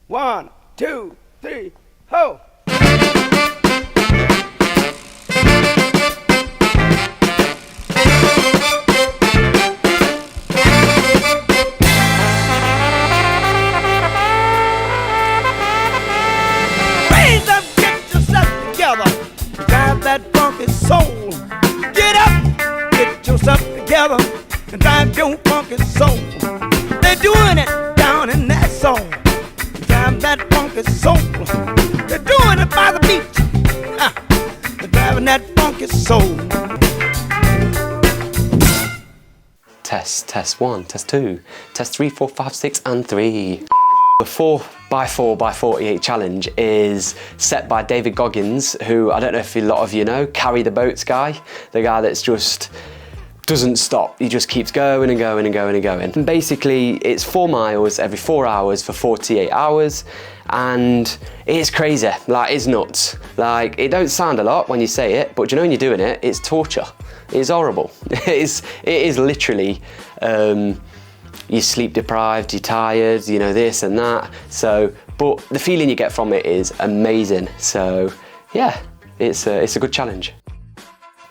1, 2, 3, ho! Raise up, get yourself together, drive that funky soul. Get up, get yourself together, and drive your funky soul. They're doing it down in that soul. Drive that funky soul. They're doing it by the beach. They're driving that funky soul. Test 1, test 2, test 3, 4, 5, 6, and 3. The 4x4x48 challenge is set by David Goggins, who I don't know if a lot of you know, carry the boats guy, the guy that's just doesn't stop. He just keeps going and going and going and going. And basically, it's 4 miles every 4 hours for 48 hours, and it's crazy. Like, it's nuts. Like, it don't sound a lot when you say it, but you know when you're doing it, it's torture. It's horrible. It is literally. You're sleep deprived, you're tired, you know, this and that. So, but the feeling you get from it is amazing. So, yeah, it's a good challenge.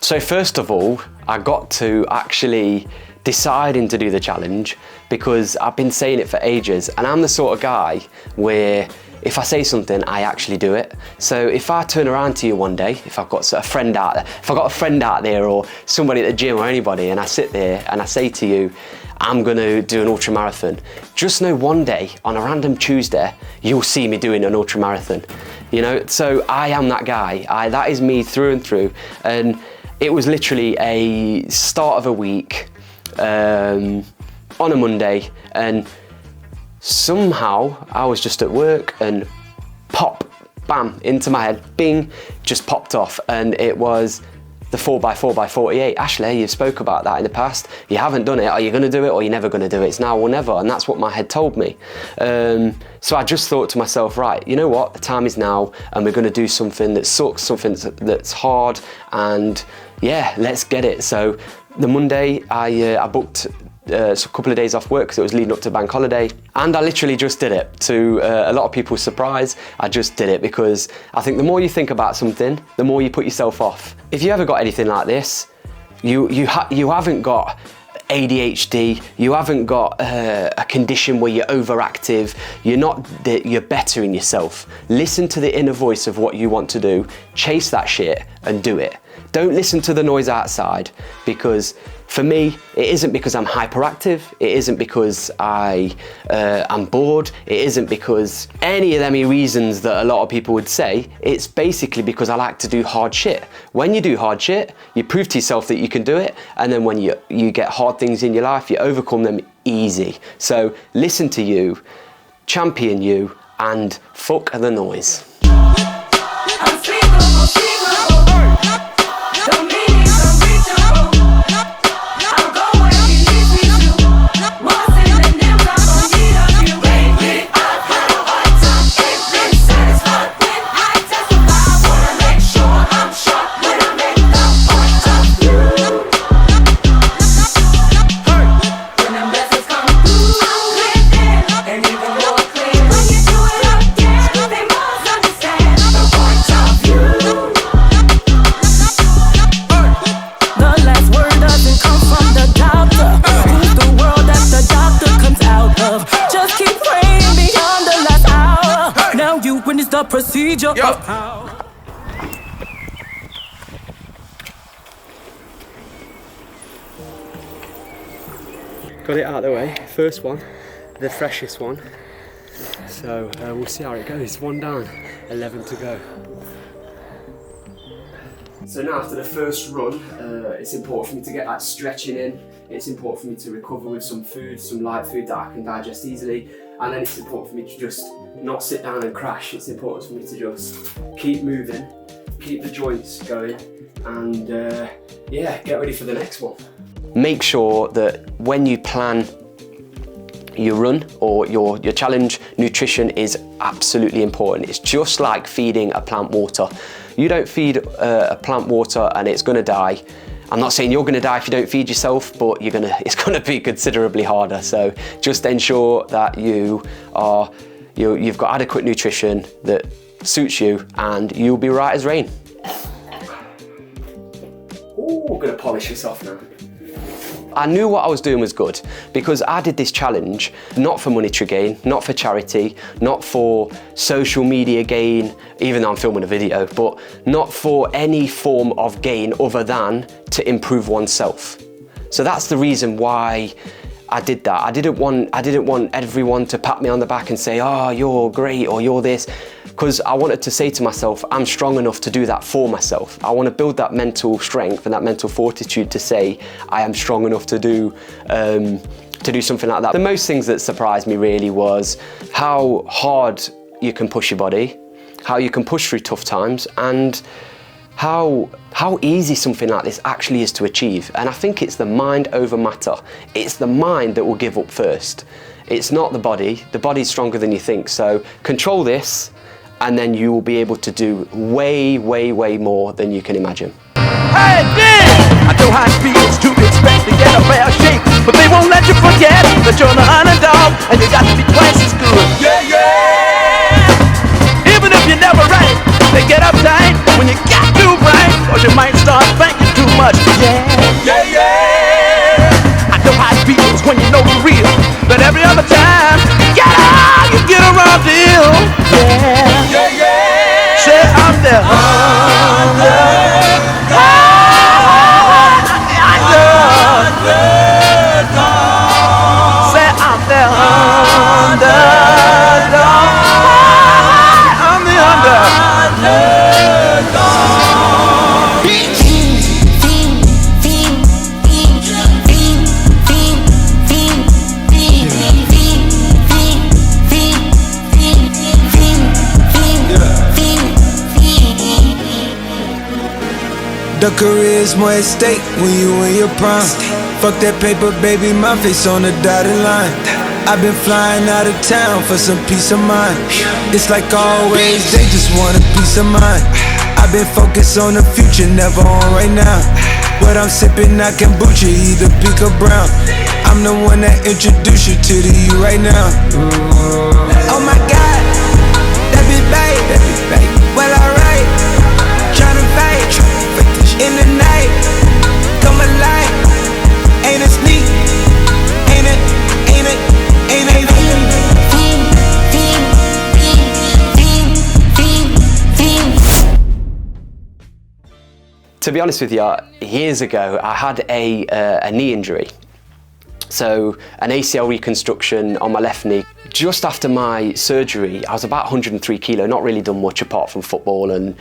So first of all, I got to actually deciding to do the challenge because I've been saying it for ages, and I'm the sort of guy where if I say something, I actually do it. So if I turn around to you one day, if I've got a friend out there, if I've got a friend out there or somebody at the gym or anybody, and I sit there and I say to you, I'm gonna do an ultra marathon, just know one day on a random Tuesday, you'll see me doing an ultra marathon. You know, so I am that guy. That is me through and through. And it was literally a start of a week on a Monday, and somehow I was just at work and pop, bam, into my head, bing, just popped off, and it was the 4x4x48. Ashley, you've spoke about that in the past. You haven't done it. Are you going to do it or you're never going to do it? It's now or never, and that's what my head told me. So I just thought to myself, right, you know what? The time is now, and we're going to do something that sucks, something that's hard, and yeah, let's get it. So the Monday, I booked a couple of days off work because it was leading up to bank holiday, and I literally just did it. To a lot of people's surprise, I just did it because I think the more you think about something, the more you put yourself off. If you ever got anything like this, you haven't got ADHD, you haven't got a condition where you're overactive, you're bettering yourself. Listen to the inner voice of what you want to do, chase that shit and do it. Don't listen to the noise outside, because for me, it isn't because I'm hyperactive, it isn't because I'm bored, it isn't because any of them reasons that a lot of people would say. It's basically because I like to do hard shit. When you do hard shit, you prove to yourself that you can do it, and then when you get hard things in your life, you overcome them easy. So listen to you, champion you, and fuck the noise. The procedure of how. Got it out of the way. First one, the freshest one. So we'll see how it goes. 1 down, 11 to go. So now after the first run, it's important for me to get that stretching in. It's important for me to recover with some food, some light food that I can digest easily. And then it's important for me to just not sit down and crash. It's important for me to just keep moving, keep the joints going, and yeah, get ready for the next one. Make sure that when you plan your run or your challenge, nutrition is absolutely important. It's just like feeding a plant water. You don't feed a plant water and it's gonna die. I'm not saying you're gonna die if you don't feed yourself, but it's gonna be considerably harder. So just ensure that you are You've got adequate nutrition that suits you, and you'll be right as rain. Ooh, I'm gonna polish this off now. I knew what I was doing was good because I did this challenge not for monetary gain, not for charity, not for social media gain, even though I'm filming a video, but not for any form of gain other than to improve oneself. So that's the reason why I did that. I didn't want everyone to pat me on the back and say, oh, you're great or you're this, because I wanted to say to myself, I'm strong enough to do that for myself. I want to build that mental strength and that mental fortitude to say I am strong enough to do something like that. The most things that surprised me really was how hard you can push your body, how you can push through tough times, and how easy something like this actually is to achieve. And I think it's the mind over matter. It's the mind that will give up first. It's not the body. The body's stronger than you think. So control this, and then you will be able to do way, way, way more than you can imagine. Hey, yeah! I know how it feels to expect to get a fair shake, but they won't let you forget that you're the underdog, and you got to be twice as good. Yeah, yeah! Even if you're never right, they get uptight when you got to right, or you might start thinking too much. Yeah, yeah, yeah! I know how it feels when you know the real, but every other time you get a raw deal. Yeah, yeah, yeah. Say I'm the underdog. Say I'm the underdog. I'm the underdog. The career's more at stake when you in your prime. Fuck that paper, baby, my face on the dotted line. I've been flying out of town for some peace of mind. It's like always, they just want a peace of mind. I've been focused on the future, never on right now. What I'm sipping, I kombucha, either pink or brown. I'm the one that introduced you to the you right now. Oh my God, that be babe, well alright. Tryna fight in the night, come alive. Ain't it sneak? Ain't it? To be honest with you, years ago I had a knee injury. So an ACL reconstruction on my left knee. Just after my surgery, I was about 103 kilo, not really done much apart from football, and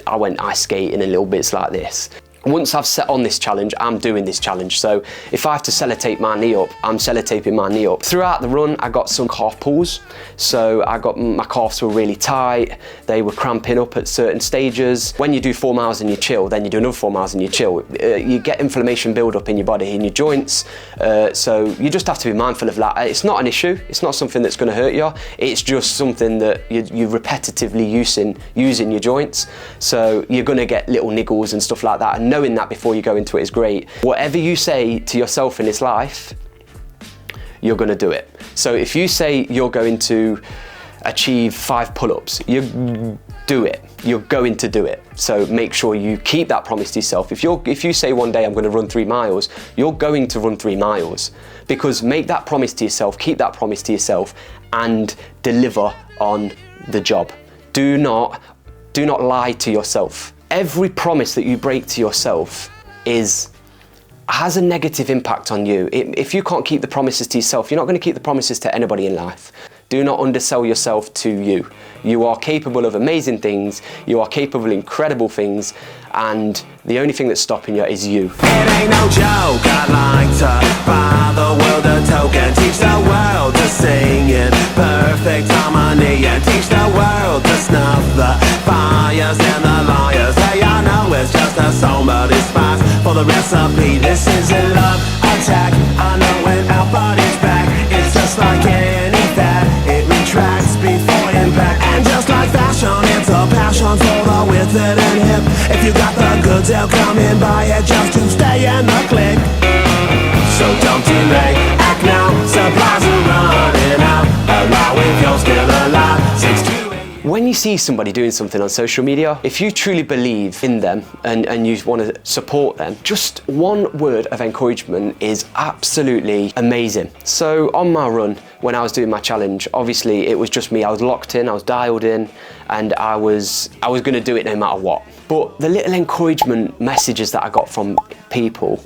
I went ice skating and little bits like this. Once I've set on this challenge, I'm doing this challenge. So if I have to sellotape my knee up, I'm sellotaping my knee up. Throughout the run, I got some calf pulls. So my calves were really tight. They were cramping up at certain stages. When you do 4 miles and you chill, then you do another 4 miles and you chill. You get inflammation build up in your body, in your joints. So you just have to be mindful of that. It's not an issue. It's not something that's gonna hurt you. It's just something that you're repetitively using your joints. So you're gonna get little niggles and stuff like that. And knowing that before you go into it is great. Whatever you say to yourself in this life, you're gonna do it. So if you say you're going to achieve 5 pull-ups, you do it. You're going to do it. So make sure you keep that promise to yourself. If you say one day I'm gonna run 3 miles, you're going to run 3 miles. Because make that promise to yourself, keep that promise to yourself, and deliver on the job. Do not lie to yourself. Every promise that you break to yourself has a negative impact on you. If you can't keep the promises to yourself, you're not going to keep the promises to anybody in life. Do not undersell yourself to you. You are capable of amazing things, you are capable of incredible things, and the only thing that's stopping you is you. It ain't no joke, I'd like to buy the world a token, teach the world to sing in perfect harmony, and teach the world to snuff the fires and the liars. Hey, I know it's just a song, but it's spice for the recipe. This is a love attack. I know when our body's back, it's just like any fat. It retracts before impact, and just like fashion, it's a passion for the withered and hip. If you got the goods, they'll come and buy it just to stay in the click. So don't delay, act now, supplies are running out. Allow if you're still alive. when you see somebody doing something on social media, if you truly believe in them and you want to support them, just one word of encouragement is absolutely amazing. So on my run, when I was doing my challenge, obviously it was just me. I was locked in, I was dialed in, and I was going to do it no matter what. But the little encouragement messages that I got from people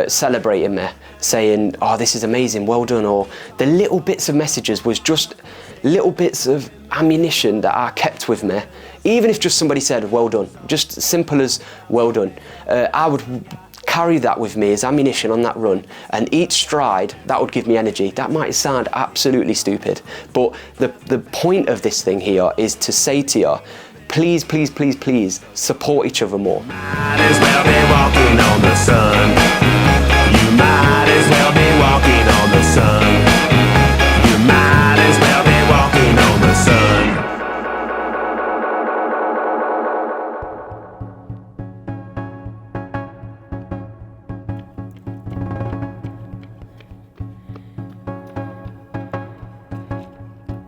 celebrating me, saying, oh, this is amazing, well done, or the little bits of messages was just little bits of ammunition that I kept with me. Even if just somebody said, well done, just simple as well done, I would carry that with me as ammunition on that run, and each stride, that would give me energy. That might sound absolutely stupid, but the point of this thing here is to say to you, please, please, please, please support each other more. Might as well be walking on the sun. You might as well be walking on the sun. You might as well be walking on the sun.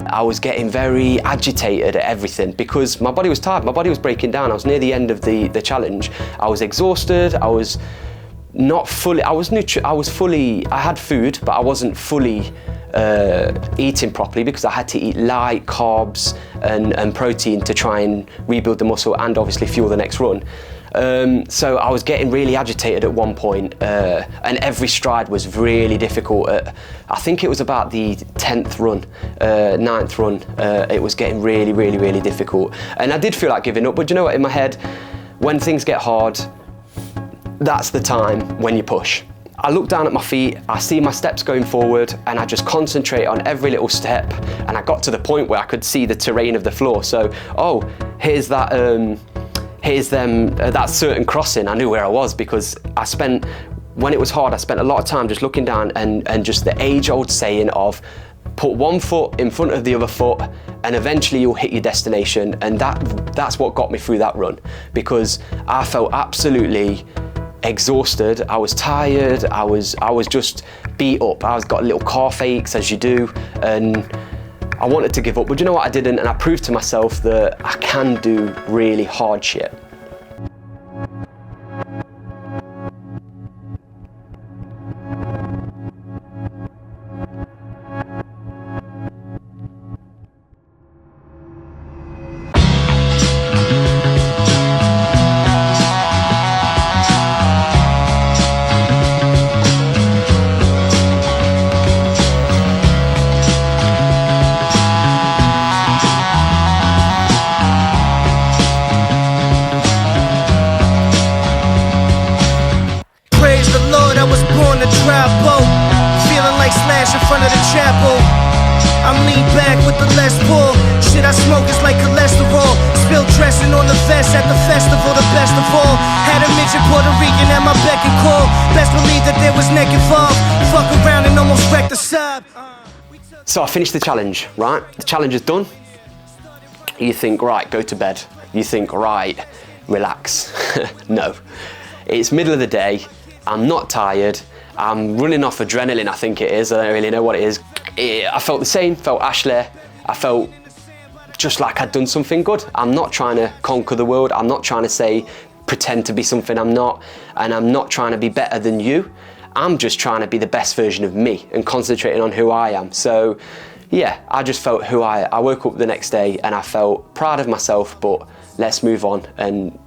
I was getting very agitated at everything because my body was tired, my body was breaking down. I was near the end of the challenge. I was exhausted, I was not fully, I had food, but I wasn't fully eating properly because I had to eat light carbs and protein to try and rebuild the muscle and obviously fuel the next run. So I was getting really agitated at one point, and every stride was really difficult. I think it was about the 10th run, 9th run, it was getting really, really, really difficult. And I did feel like giving up, but you know what, in my head, when things get hard, that's the time when you push. I look down at my feet, I see my steps going forward, and I just concentrate on every little step, and I got to the point where I could see the terrain of the floor. So, oh, here's that that certain crossing. I knew where I was because when it was hard, I spent a lot of time just looking down and just the age-old saying of put one foot in front of the other foot and eventually you'll hit your destination. And that's what got me through that run, because I felt absolutely exhausted. I was tired, I was just beat up. I got little calf aches, as you do, and I wanted to give up, but you know what, I didn't, and I proved to myself that I can do really hard shit. Slash in front of the chapel. I'm lean back with the less pull. Shit I smoke is like cholesterol. Spilled dressing on the vest at the festival, the best of all. Had a midget Puerto Rican at my beck and call. Best believe that there was neck involved. Fuck around and almost wrecked the sub. So I finished the challenge, right? The challenge is done. You think, right, go to bed. You think, right, relax. No. It's middle of the day. I'm not tired. I'm running off adrenaline, I think it is. I don't really know what it is. I felt the same, felt Ashley. I felt just like I'd done something good. I'm not trying to conquer the world. I'm not trying to pretend to be something I'm not. And I'm not trying to be better than you. I'm just trying to be the best version of me and concentrating on who I am. So yeah, I just felt I woke up the next day and I felt proud of myself, but let's move on and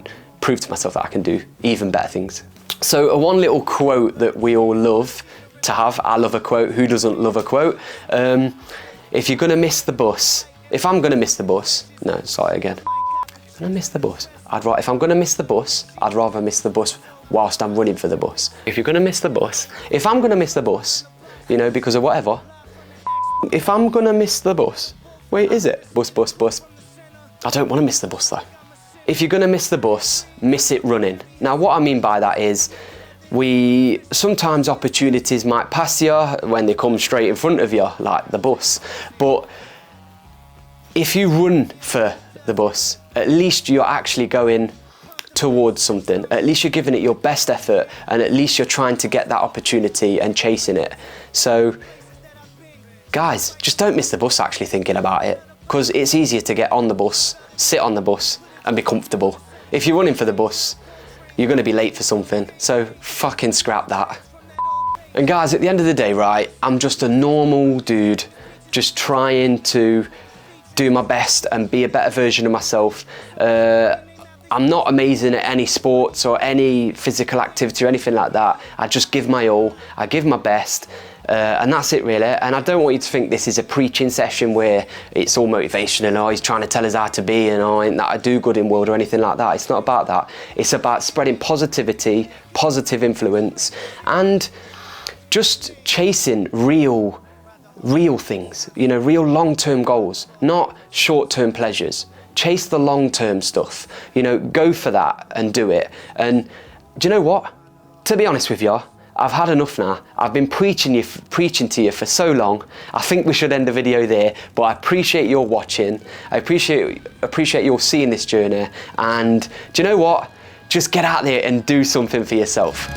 prove to myself that I can do even better things. So one little quote that we all love to have. I love a quote. Who doesn't love a quote? If you're gonna miss the bus, if I'm gonna miss the bus, no, sorry again. If I'm gonna miss the bus, if I'm gonna miss the bus, I'd rather miss the bus whilst I'm running for the bus. If you're gonna miss the bus, if I'm gonna miss the bus, you know, because of whatever, if I'm gonna miss the bus, wait, is it? Bus. I don't wanna miss the bus though. If you're gonna miss the bus, miss it running. Now what I mean by that is, sometimes opportunities might pass you when they come straight in front of you, like the bus. But if you run for the bus, at least you're actually going towards something. At least you're giving it your best effort, and at least you're trying to get that opportunity and chasing it. So guys, just don't miss the bus actually thinking about it. because it's easier to get on the bus, sit on the bus and be comfortable. If you're running for the bus, you're going to be late for something, so fucking scrap that. And guys, at the end of the day, right, I'm just a normal dude, just trying to do my best and be a better version of myself. I'm not amazing at any sports or any physical activity or anything like that. I just give my all, I give my best, and that's it really. And I don't want you to think this is a preaching session where it's all motivational, or he's trying to tell us how to be, and ain't that I do good in world or anything like that. It's not about that. It's about spreading positivity, positive influence, and just chasing real things, you know, real long-term goals, not short-term pleasures. Chase the long-term stuff, you know, go for that and do it. And do you know what? To be honest with you, I've had enough now. I've been preaching to you for so long. I think we should end the video there, but I appreciate your watching. I appreciate your seeing this journey. And do you know what? Just get out there and do something for yourself.